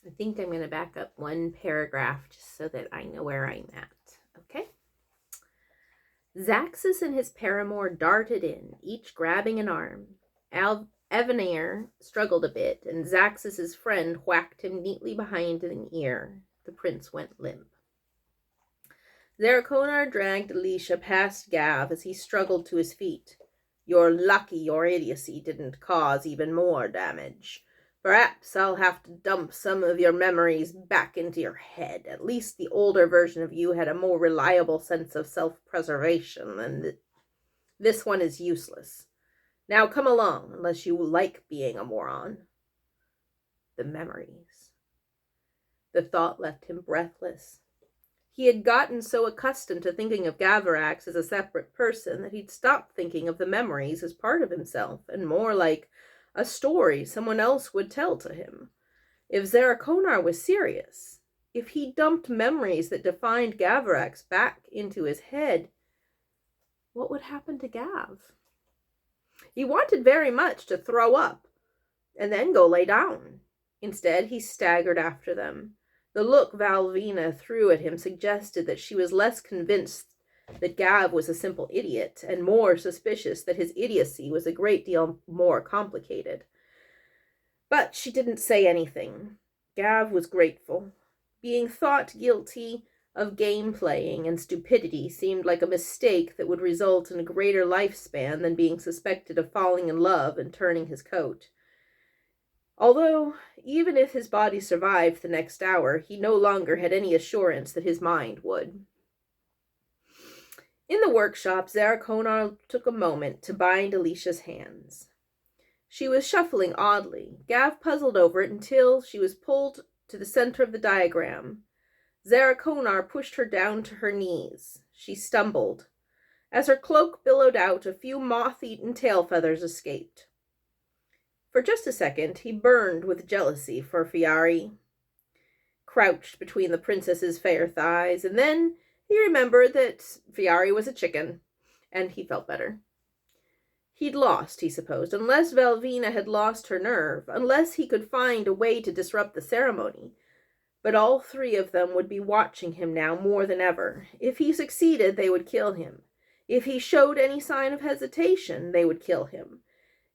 I think I'm going to back up one paragraph just so that I know where I'm at. Okay. Zaxus and his paramour darted in, each grabbing an arm. Evanir struggled a bit, and Zaxus's friend whacked him neatly behind an ear. The prince went limp. Zaraconar dragged Alicia past Gav as he struggled to his feet. You're lucky your idiocy didn't cause even more damage. Perhaps I'll have to dump some of your memories back into your head. At least the older version of you had a more reliable sense of self-preservation than this one is useless. Now come along, unless you like being a moron. The memories. The thought left him breathless. He had gotten so accustomed to thinking of Gavarax as a separate person that he'd stopped thinking of the memories as part of himself, and more like a story someone else would tell to him. If Zaraconar was serious, if he dumped memories that defined Gavarax back into his head, what would happen to Gav? He wanted very much to throw up and then go lay down. Instead, he staggered after them. The look Valvina threw at him suggested that she was less convinced that Gav was a simple idiot, and more suspicious that his idiocy was a great deal more complicated. But she didn't say anything. Gav was grateful. Being thought guilty of game playing and stupidity seemed like a mistake that would result in a greater lifespan than being suspected of falling in love and turning his coat. Although, even if his body survived the next hour, he no longer had any assurance that his mind would. In the workshop, Zaraconar took a moment to bind Alicia's hands. She was shuffling oddly. Gav puzzled over it until she was pulled to the center of the diagram. Zaraconar pushed her down to her knees. She stumbled. As her cloak billowed out, a few moth-eaten tail feathers escaped. For just a second, he burned with jealousy for Fiari, crouched between the princess's fair thighs, and then he remembered that Fiari was a chicken, and he felt better. He'd lost, he supposed, unless Valvina had lost her nerve, unless he could find a way to disrupt the ceremony. But all three of them would be watching him now more than ever. If he succeeded, they would kill him. If he showed any sign of hesitation, they would kill him.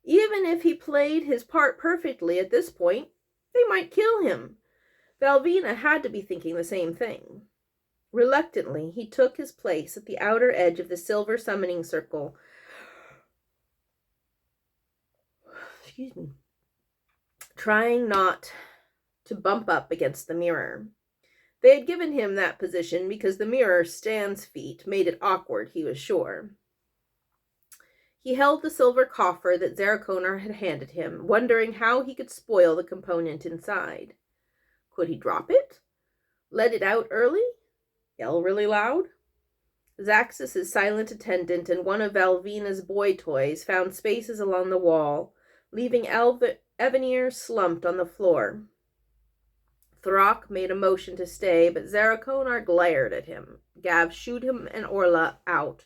Even if he played his part perfectly at this point, they might kill him. Valvina had to be thinking the same thing. Reluctantly, he took his place at the outer edge of the silver summoning circle. Trying not to bump up against the mirror. They had given him that position because the mirror Stan's feet made it awkward, he was sure. He held the silver coffer that Zaraconar had handed him, wondering how he could spoil the component inside. Could he drop it? Let it out early? Yell really loud? Zaxus's silent attendant and one of Valvina's boy toys found spaces along the wall, leaving Evanir slumped on the floor. Throck made a motion to stay, but Zaraconar glared at him. Gav shooed him and Orla out,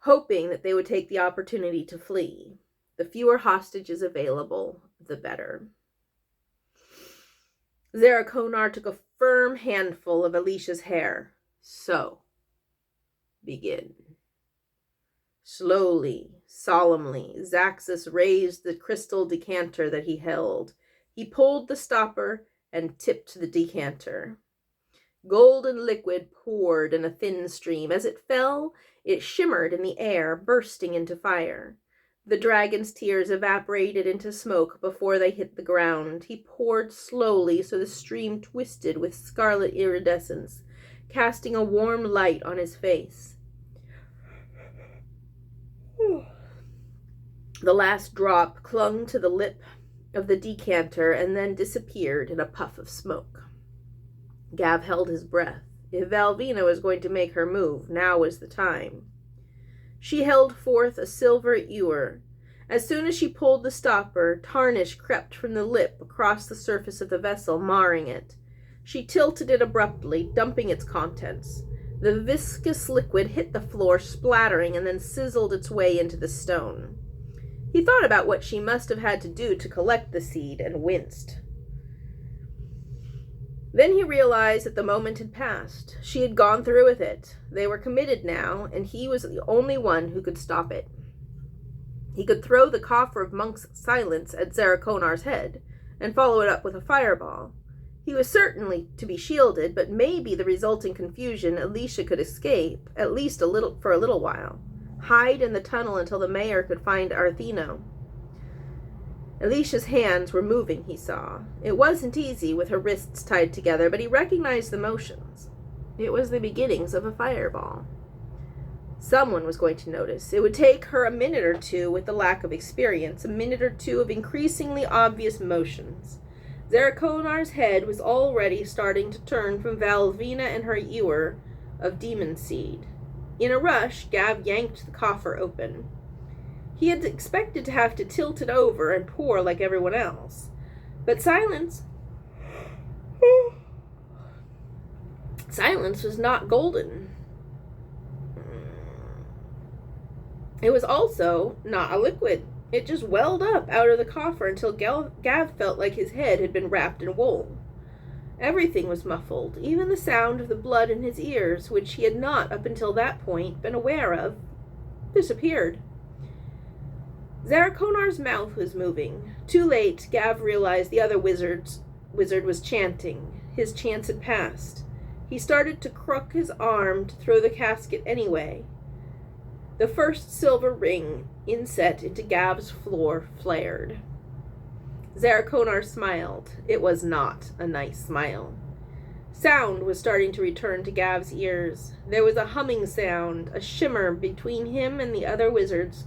hoping that they would take the opportunity to flee. The fewer hostages available, the better. Zaraconar took a firm handful of Alicia's hair. So, begin. Slowly, solemnly, Zaxus raised the crystal decanter that he held. He pulled the stopper and tipped the decanter. Golden liquid poured in a thin stream. As it fell, it shimmered in the air, bursting into fire. The dragon's tears evaporated into smoke before they hit the ground. He poured slowly so the stream twisted with scarlet iridescence, casting a warm light on his face. The last drop clung to the lip of the decanter and then disappeared in a puff of smoke. Gav held his breath. If Valvina was going to make her move, now was the time. She held forth a silver ewer. As soon as she pulled the stopper, tarnish crept from the lip across the surface of the vessel, marring it. She tilted it abruptly, dumping its contents. The viscous liquid hit the floor, splattering, and then sizzled its way into the stone. He thought about what she must have had to do to collect the seed and winced. Then he realized that the moment had passed. She had gone through with it. They were committed now, and he was the only one who could stop it. He could throw the coffer of Monk's silence at Zarakonar's head, and follow it up with a fireball. He was certainly to be shielded, but maybe the resulting confusion Alicia could escape, at least for a little while. Hide in the tunnel until the mayor could find Arthino. Alicia's hands were moving, he saw. It wasn't easy with her wrists tied together, but he recognized the motions. It was the beginnings of a fireball. Someone was going to notice. It would take her a minute or two with the lack of experience, a minute or two of increasingly obvious motions. Zarakonar's head was already starting to turn from Valvina and her ewer of demon seed. In a rush, Gav yanked the coffer open. He had expected to have to tilt it over and pour like everyone else. But silence was not golden. It was also not a liquid. It just welled up out of the coffer until Gav felt like his head had been wrapped in wool. Everything was muffled, even the sound of the blood in his ears, which he had not, up until that point, been aware of, disappeared. Zarakonar's mouth was moving. Too late, Gav realized the other wizard was chanting. His chance had passed. He started to crook his arm to throw the casket anyway. The first silver ring inset into Gav's floor flared. Zarakonar smiled. It was not a nice smile. Sound was starting to return to Gav's ears. There was a humming sound, a shimmer between him and the other wizards.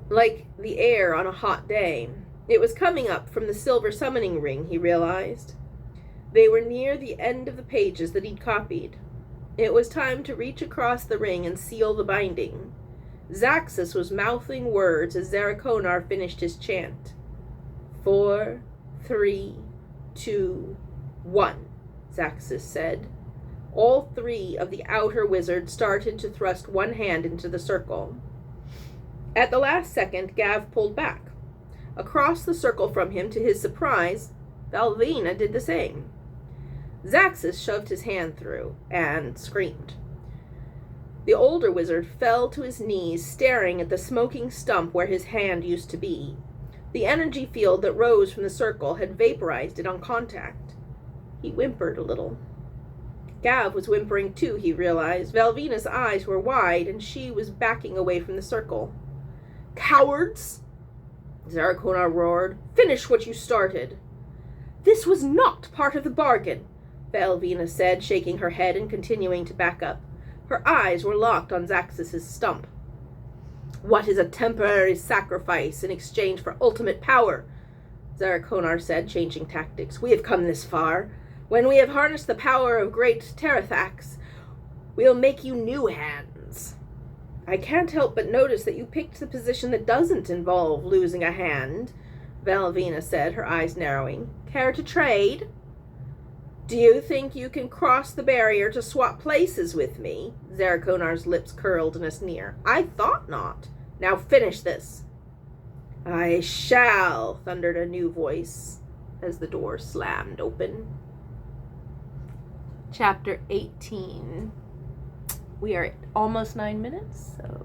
Like the air on a hot day. It was coming up from the silver summoning ring, he realized. They were near the end of the pages that he'd copied. It was time to reach across the ring and seal the binding. Zaxus was mouthing words as Zarakonar finished his chant. 4, 3, 2, 1, Zaxus said. All three of the outer wizards started to thrust one hand into the circle. At the last second, Gav pulled back. Across the circle from him, to his surprise, Valvina did the same. Zaxus shoved his hand through and screamed. The older wizard fell to his knees, staring at the smoking stump where his hand used to be. The energy field that rose from the circle had vaporized it on contact. He whimpered a little. Gav was whimpering too, he realized. Valvina's eyes were wide, and she was backing away from the circle. Cowards! Zarakonar roared. Finish what you started. This was not part of the bargain, Valvina said, shaking her head and continuing to back up. Her eyes were locked on Zaxus's stump. What is a temporary sacrifice in exchange for ultimate power? Zarakonar said, changing tactics. We have come this far. When we have harnessed the power of great Terathax, we'll make you new hands. I can't help but notice that you picked the position that doesn't involve losing a hand, Valvina said, her eyes narrowing. Care to trade? Do you think you can cross the barrier to swap places with me? Zarakonar's lips curled in a sneer. I thought not. Now finish this. I shall, thundered a new voice as the door slammed open. Chapter 18. We are at almost 9 minutes, so